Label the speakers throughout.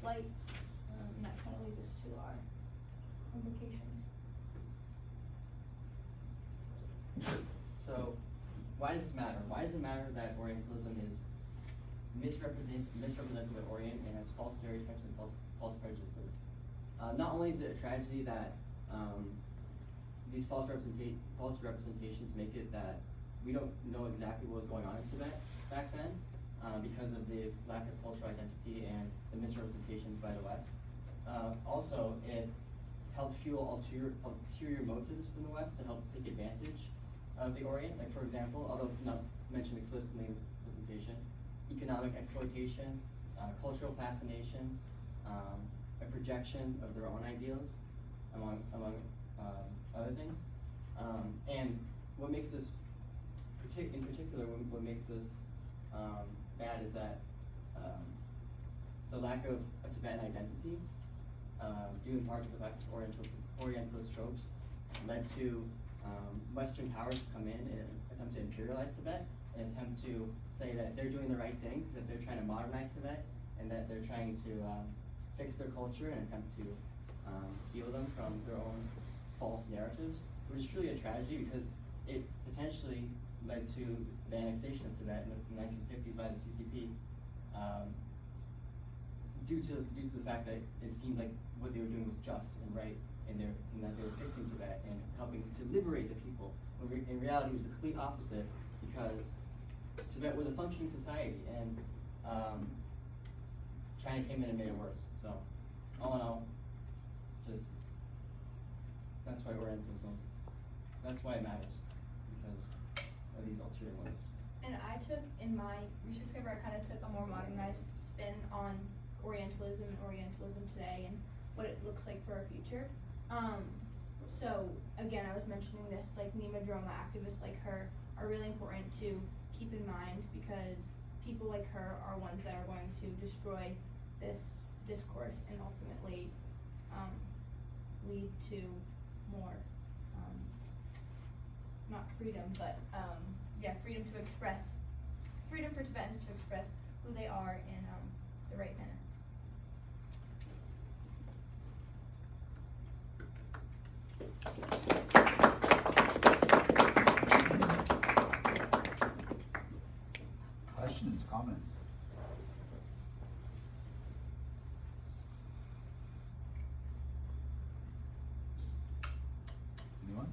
Speaker 1: slight, and that kind of leads us to our implications.
Speaker 2: So, why does this matter? Why does it matter that Orientalism is misrepresented the Orient and has false stereotypes and false prejudices? Not only is it a tragedy that these false representations make it that we don't know exactly what was going on in Tibet back then because of the lack of cultural identity and the misrepresentations by the West. Also, it helped fuel ulterior motives from the West to help take advantage of the Orient. Like, for example, although not mentioned explicitly in this presentation, economic exploitation, cultural fascination, a projection of their own ideals, among other things. And what makes this, in particular, what makes this bad is that the lack of a Tibetan identity, due in part to the fact that Orientalist tropes, led to Western powers to come in and attempt to imperialize Tibet, and attempt to say that they're doing the right thing, that they're trying to modernize Tibet, and that they're trying to fix their culture and attempt to heal them from their own false narratives, which is truly a tragedy because it potentially led to the annexation of Tibet in the 1950s by the CCP, due to the fact that it seemed like what they were doing was just and right, and that they were fixing Tibet and helping to liberate the people. When in reality, it was the complete opposite, because Tibet was a functioning society, and China came in and made it worse. So, all in all, just that's why Orientalism, that's why it matters, because of these ulterior motives.
Speaker 1: And I took, in my research paper, I kind of took a more modernized spin on Orientalism and Orientalism today and what it looks like for our future. So again, I was mentioning this, like Nima Droma activists like her are really important to keep in mind, because people like her are ones that are going to destroy this discourse and ultimately lead to more, not freedom, but freedom to express, freedom for Tibetans to express who they are in the right manner.
Speaker 3: Questions, comments? Anyone?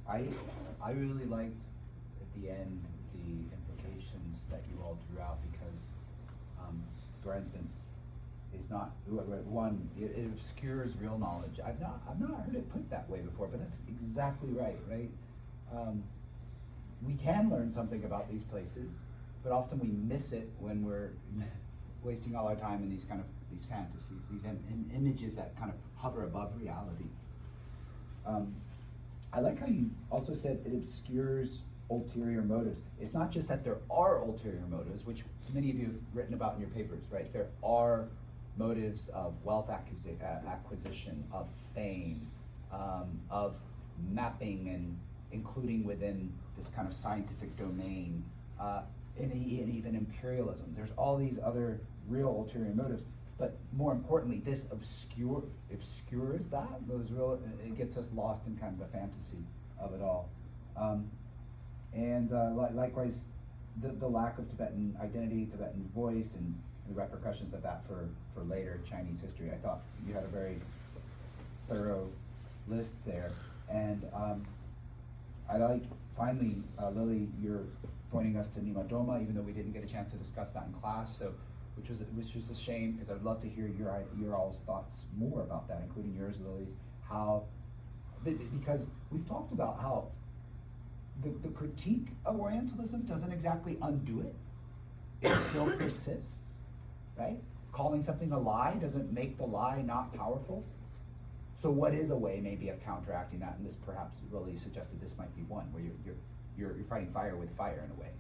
Speaker 3: I really liked at the end the implications that you all drew out, because, for instance, it's not one. It obscures real knowledge. I've not heard it put that way before, but that's exactly right. Right? We can learn something about these places, but often we miss it when we're wasting all our time in these fantasies, these images that kind of hover above reality. I like how you also said it obscures ulterior motives. It's not just that there are ulterior motives, which many of you have written about in your papers, right? There are motives of wealth acquisition, of fame, of mapping and including within this kind of scientific domain, and even imperialism. There's all these other real ulterior motives, but more importantly, this obscures that, it gets us lost in kind of the fantasy of it all. Likewise, the lack of Tibetan identity, Tibetan voice, and the repercussions of that for later Chinese history. I thought you had a very thorough list there. And I like, finally, Lily, you're pointing us to Nima Doma, even though we didn't get a chance to discuss that in class, so which was a shame, because I would love to hear your all's thoughts more about that, including yours, Lily's. Because we've talked about how the critique of Orientalism doesn't exactly undo it. It still persists, right? Calling something a lie doesn't make the lie not powerful. So what is a way maybe of counteracting that? And this perhaps really suggested this might be one, where you're fighting fire with fire in a way.